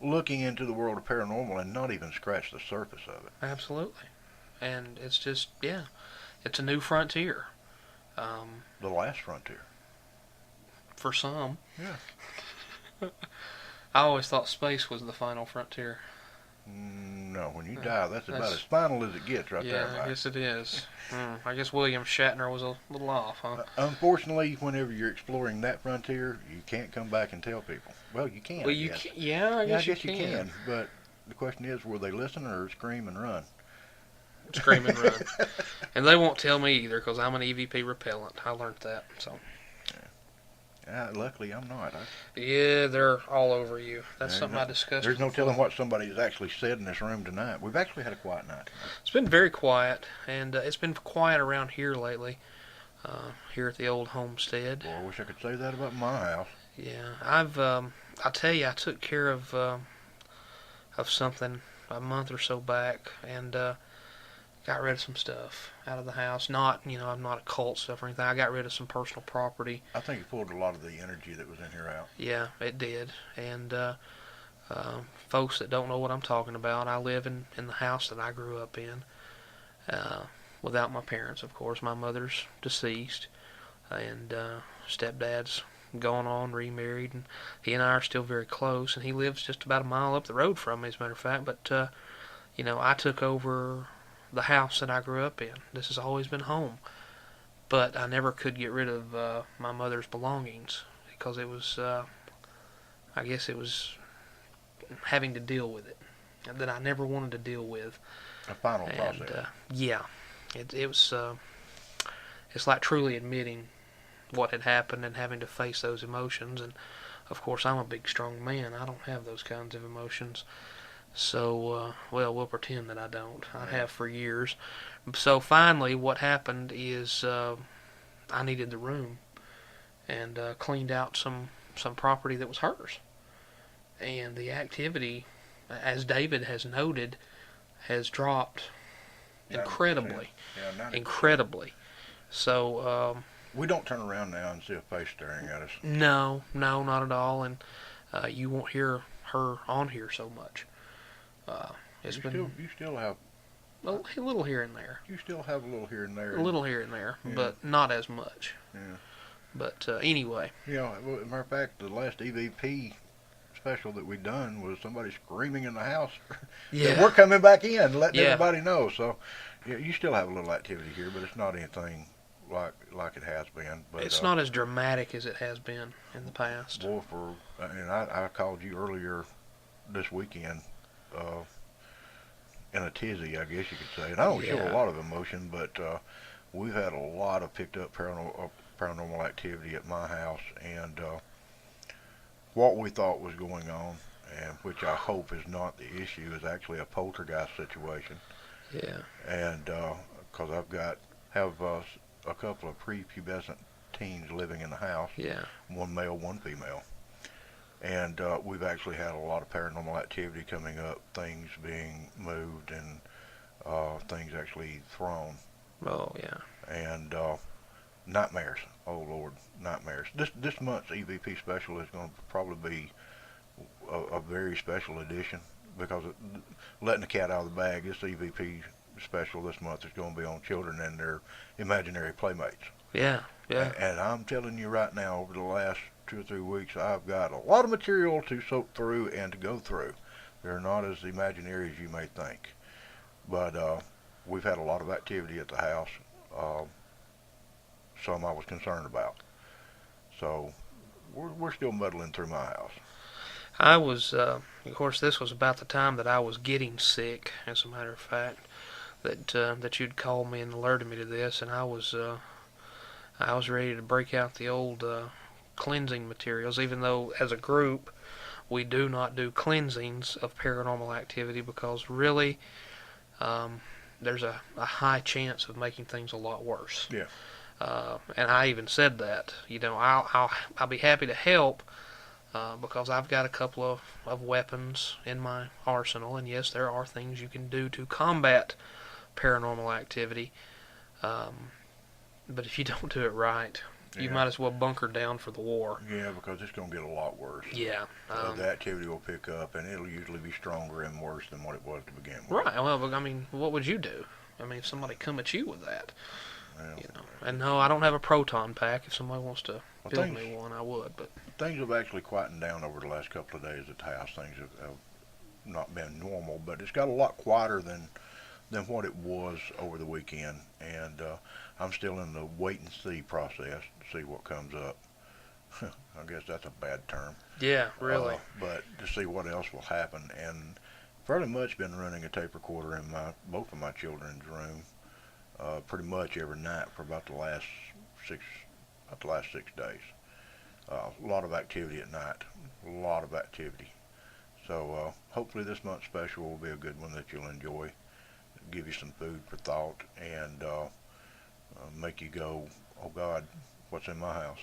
looking into the world of paranormal and not even scratch the surface of it. Absolutely. And it's just, it's a new frontier. The last frontier. For some. Yeah. I always thought space was the final frontier. No, when you die, that's about as final as it gets right there, Yeah, Mike. I guess it is. I guess William Shatner was a little off, huh? Unfortunately, whenever you're exploring that frontier, you can't come back and tell people. Well, you can. Well, I guess. I guess you can. can. But the question is, will they listen or scream and run? Scream and run. And they won't tell me either, because I'm an EVP repellent. I learned that. So. Luckily, I'm not. Yeah, they're all over you. That's something I discussed. There's no telling what somebody has actually said in this room tonight. We've actually had a quiet night tonight. It's been very quiet, and it's been quiet around here lately, here at the old homestead. Boy, I wish I could say that about my house. Yeah, I'll tell you, I took care of something a month or so back, and got rid of some stuff out of the house. I'm not occult stuff or anything. I got rid of some personal property. I think you pulled a lot of the energy that was in here out. Yeah, it did. And folks that don't know what I'm talking about, I live in the house that I grew up in, without my parents, of course. My mother's deceased, and stepdad's gone on, remarried, and he and I are still very close, and he lives just about a mile up the road from me, as a matter of fact. But, I took over the house that I grew up in. This has always been home. But I never could get rid of my mother's belongings, because it was, I guess it was having to deal with it that I never wanted to deal with. A final process. Yeah. It was, it's like truly admitting what had happened and having to face those emotions. And, of course, I'm a big, strong man. I don't have those kinds of emotions. So, we'll pretend that I don't. I have for years. So finally, what happened is I needed the room, and cleaned out some property that was hers. And the activity, as David has noted, has dropped incredibly. Yeah, incredibly. So we don't turn around now and see a face staring at us. No, not at all. And you won't hear her on here so much. You still have a little here and there. You still have a little here and there. A little here and there, Yeah. but not as much. Yeah. But anyway. Well, as a matter of fact, the last EVP special that we done was somebody screaming in the house. Yeah. That we're coming back in, letting everybody know. So, yeah, you still have a little activity here, but it's not anything like it has been. But it's not as dramatic as it has been in the past. Boy, I called you earlier this weekend. In a tizzy, I guess you could say. And I don't show a lot of emotion, but we've had a lot of picked up paranormal activity at my house, and what we thought was going on, and which I hope is not the issue, is actually a poltergeist situation. Yeah. And because have a couple of prepubescent teens living in the house. Yeah. One male, one female. And we've actually had a lot of paranormal activity coming up, things being moved and things actually thrown. Oh, yeah. And nightmares. Oh Lord, nightmares. This month's EVP special is going to probably be a very special edition because letting the cat out of the bag. This EVP special this month is going to be on children and their imaginary playmates. Yeah, yeah. And I'm telling you right now, over the last 2 or 3 weeks, I've got a lot of material to soak through and to go through. They're not as imaginary as you may think, but we've had a lot of activity at the house. Uh, some I was concerned about. So we're still muddling through my house. I was, of course, this was about the time that I was getting sick, as a matter of fact, that you'd called me and alerted me to this, and I was ready to break out the old cleansing materials, even though as a group we do not do cleansings of paranormal activity because really there's a high chance of making things a lot worse. Yeah. And I even said that, I'll be happy to help because I've got a couple of weapons in my arsenal, and yes, there are things you can do to combat paranormal activity. But if you don't do it right, you might as well bunker down for the war. Yeah, because it's going to get a lot worse. Yeah. The activity will pick up, and it'll usually be stronger and worse than what it was to begin with. Right. Well, I mean, what would you do? I mean, if somebody come at you with that, Well, And no, I don't have a proton pack. If somebody wants to build things- me one, I would. But things have actually quietened down over the last couple of days at the house. Things have not been normal, but it's got a lot quieter than what it was over the weekend. And I'm still in the wait and see process to see what comes up. I guess that's a bad term. yeah, really. But to see what else will happen. And fairly much been running a tape recorder in both of my children's room pretty much every night for about the last 6 days. A lot of activity at night. A lot of activity. So hopefully this month's special will be a good one that you'll enjoy. Give you some food for thought and make you go, oh God, what's in my house?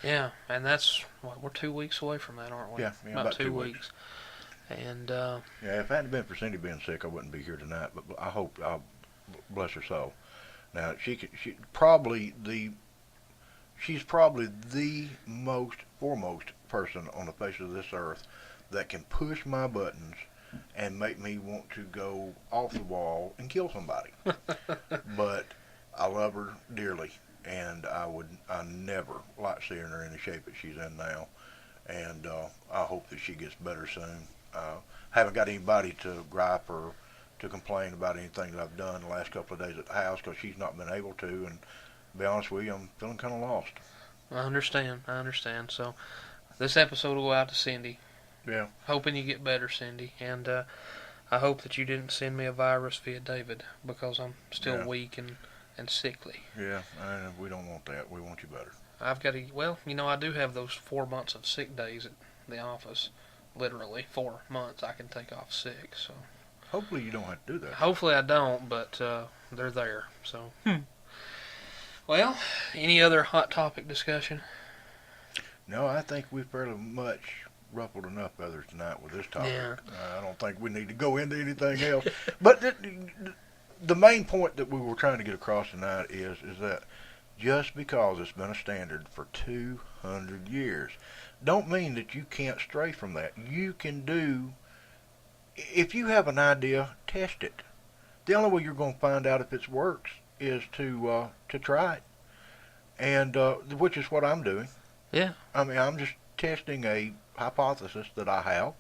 Yeah, and that's we're 2 weeks away from that, aren't we? Yeah, about 2 weeks. And yeah, if it hadn't been for Cindy being sick, I wouldn't be here tonight. But I hope, bless her soul. Now she's probably the most foremost person on the face of this earth that can push my buttons and make me want to go off the wall and kill somebody. But I love her dearly, and I never like seeing her in the shape that she's in now. And I hope that she gets better soon. Haven't got anybody to gripe or to complain about anything that I've done the last couple of days at the house because she's not been able to. And to be honest with you, I'm feeling kind of lost. I understand. So this episode will go out to Cindy. Yeah. Hoping you get better, Cindy. And I hope that you didn't send me a virus via David because I'm still weak and sickly. Yeah, and we don't want that. We want you better. I've got I do have those 4 months of sick days at the office. Literally 4 months I can take off sick. So hopefully you don't have to do that. Hopefully I don't, but they're there. So Well, any other hot topic discussion? No, I think we fairly much ruffled enough feathers tonight with this topic. Yeah. I don't think we need to go into anything else. But the main point that we were trying to get across tonight is that just because it's been a standard for 200 years, don't mean that you can't stray from that. You can do, if you have an idea, test it. The only way you're going to find out if it works is to try it, and which is what I'm doing. Yeah. I mean, I'm just testing a hypothesis that I have,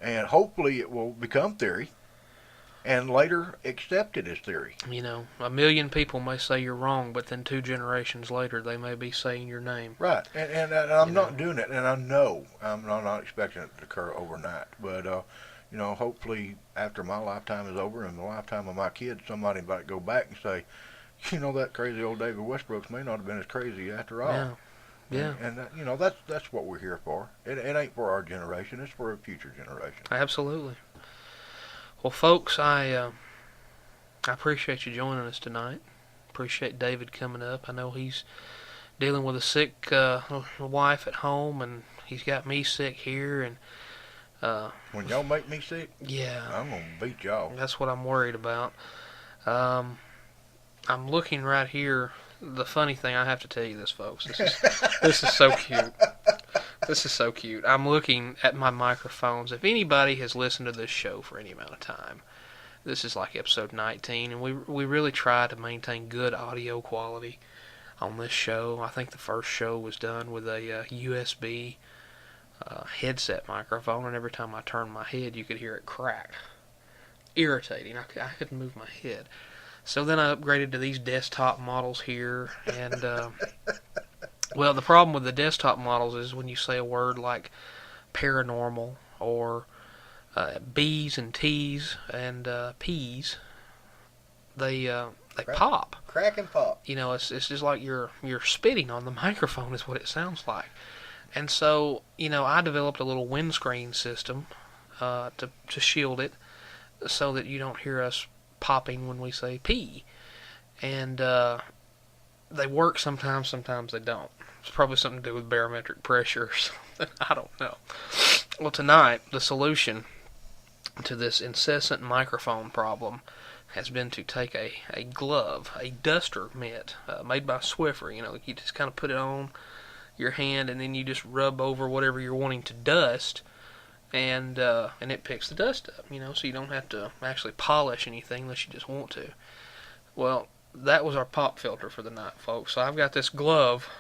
and hopefully it will become theory, and later accepted as theory. 1 million people may say you're wrong, but then 2 generations later they may be saying your name. Right, and I'm not doing it, and I know I'm not expecting it to occur overnight, but hopefully after my lifetime is over and the lifetime of my kids, somebody might go back and say, that crazy old David Westbrooks may not have been as crazy after all. Yeah. Yeah. And that's what we're here for. It ain't for our generation. It's for a future generation. Absolutely. Well, folks, I appreciate you joining us tonight. Appreciate David coming up. I know he's dealing with a sick wife at home, and he's got me sick here, and when y'all make me sick, yeah, I'm gonna beat y'all. that's what I'm worried about. I'm looking right here. The funny thing, I have to tell you this, folks. This is so cute. This is so cute. I'm looking at my microphones. If anybody has listened to this show for any amount of time, this is like episode 19, and we really try to maintain good audio quality on this show. I think the first show was done with a USB headset microphone, and every time I turned my head, you could hear it crack. Irritating. I couldn't move my head. So then I upgraded to these desktop models here, and well, the problem with the desktop models is when you say a word like paranormal or B's and T's and P's, they pop. Crack and pop. You know, it's just like you're spitting on the microphone is what it sounds like. And so, you know, I developed a little windscreen system to shield it so that you don't hear us popping when we say P. And they work sometimes they don't. It's probably something to do with barometric pressure or something. I don't know. Well, tonight, the solution to this incessant microphone problem has been to take a glove, a duster mitt, made by Swiffer. You know, you just kind of put it on your hand, and then you just rub over whatever you're wanting to dust, and it picks the dust up, you know, so you don't have to actually polish anything unless you just want to. Well, that was our pop filter for the night, folks. So I've got this glove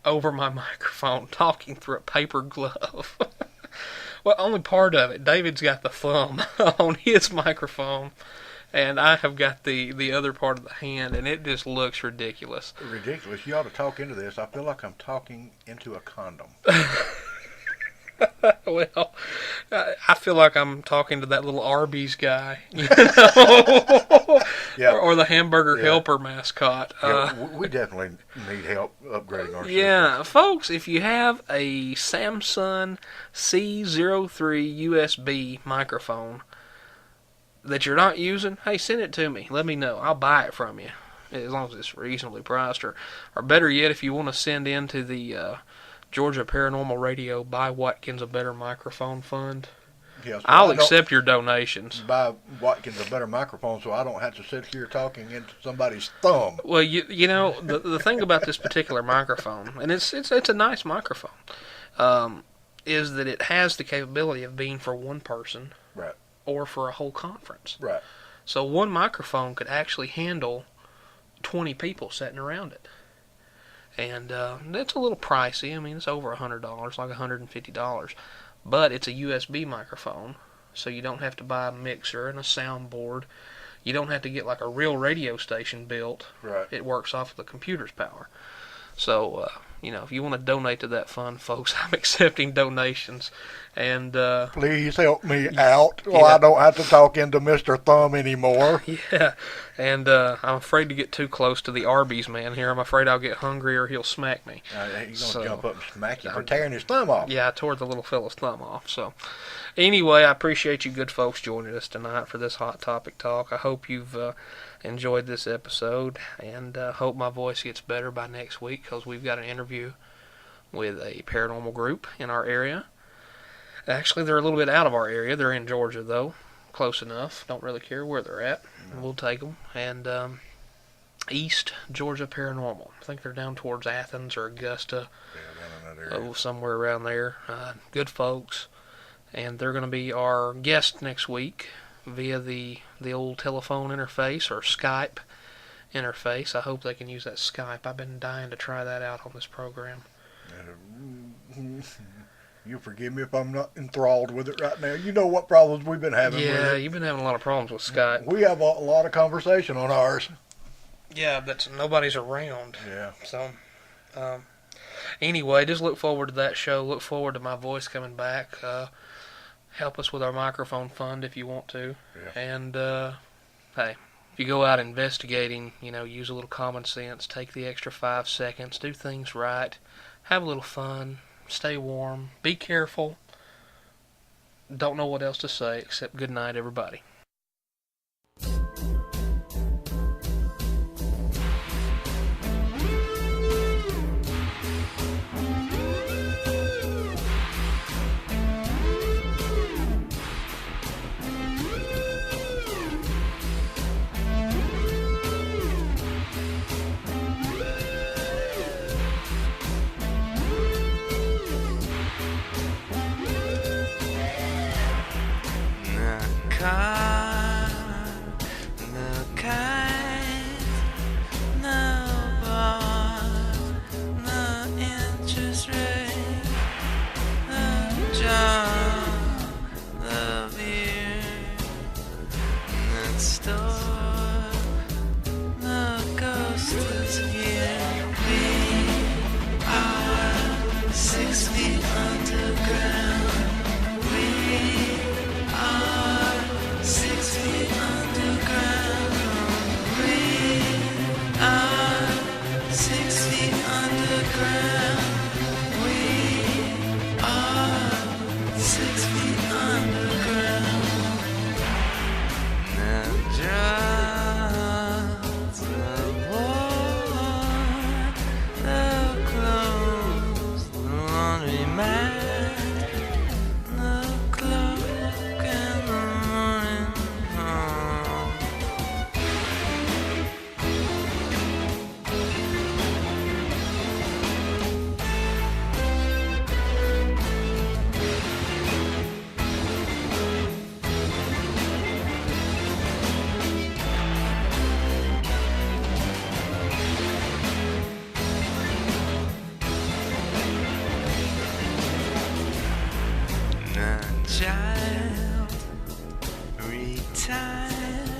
over my microphone, talking through a paper glove. Well, only part of it. David's got the thumb on his microphone, and I have got the other part of the hand, and it just looks ridiculous. Ridiculous. You ought to talk into this. I feel like I'm talking into a condom. Well, I feel like I'm talking to that little Arby's guy, you know? Yeah. or the hamburger helper mascot. Yeah, we definitely need help upgrading our system. Yeah, folks, if you have a Samsung C03 USB microphone that you're not using, hey, send it to me. Let me know. I'll buy it from you, as long as it's reasonably priced. Or better yet, if you want to send in to the Georgia Paranormal Radio Buy Watkins a Better Microphone Fund, yes, I'll accept your donations. Buy Watkins a better microphone so I don't have to sit here talking into somebody's thumb. Well, you know, the thing about this particular microphone, and it's a nice microphone, is that it has the capability of being for one person, right, or for a whole conference. Right. So one microphone could actually handle 20 people sitting around it. And that's a little pricey. I mean, it's over $100, like $150. But it's a USB microphone, so you don't have to buy a mixer and a soundboard. You don't have to get like a real radio station built. Right. It works off of the computer's power. So, you know, if you want to donate to that fund, folks, I'm accepting donations. And please help me out, or I don't have to talk into Mr. Thumb anymore. Yeah, and I'm afraid to get too close to the Arby's man here. I'm afraid I'll get hungry or he'll smack me. He's going to jump up and smack you for tearing his thumb off. Yeah, I tore the little fella's thumb off. So, anyway, I appreciate you good folks joining us tonight for this Hot Topic Talk. I hope you've enjoyed this episode, and hope my voice gets better by next week, because we've got an interview with a paranormal group in our area. Actually, they're a little bit out of our area. They're in Georgia, though. Close enough. Don't really care where they're at. No. We'll take them. And East Georgia Paranormal. I think they're down towards Athens or Augusta. Yeah, down in that area. Somewhere around there. Good folks. And they're going to be our guest next week via the old telephone interface or Skype interface. I hope they can use that Skype. I've been dying to try that out on this program. You forgive me if I'm not enthralled with it right now. You know what problems we've been having with it. Yeah, you've been having a lot of problems with Skype. We have a lot of conversation on ours. Yeah, but nobody's around. Yeah. So, anyway, just look forward to that show. Look forward to my voice coming back. Help us with our microphone fund if you want to. Yeah. And, hey, if you go out investigating, you know, use a little common sense. Take the extra 5 seconds. Do things right. Have a little fun. Stay warm. Be careful. Don't know what else to say except good night, everybody. car, no kite, no bond, no interest rate, no job, no beer, no store, no ghost is here. We are 6 feet underground. We are 6 feet underground. We are 6 feet underground. We are 6 feet underground. No drugs, no war, no clothes, no laundry mat, no clock and the morning home. None child, retire,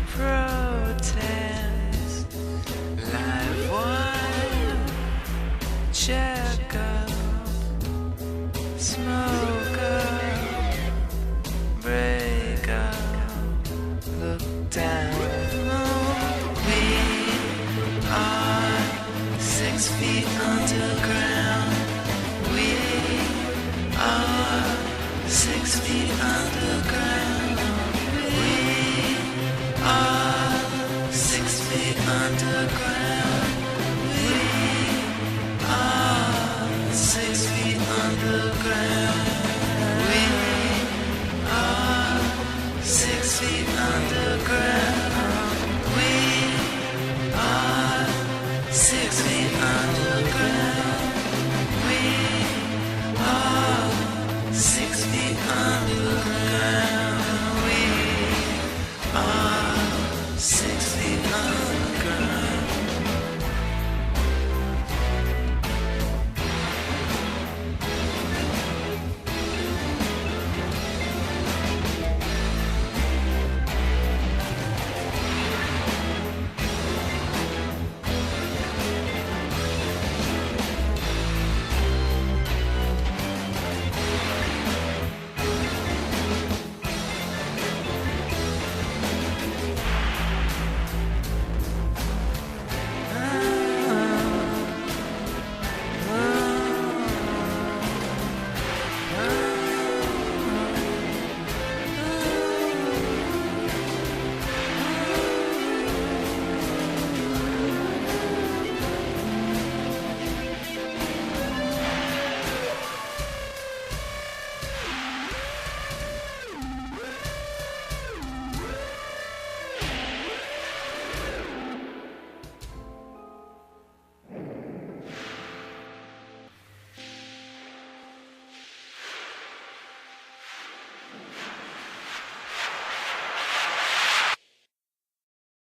protest, live wire, check up, smoke up, break up, look down. We are 6 feet underground. We are 6 feet underground.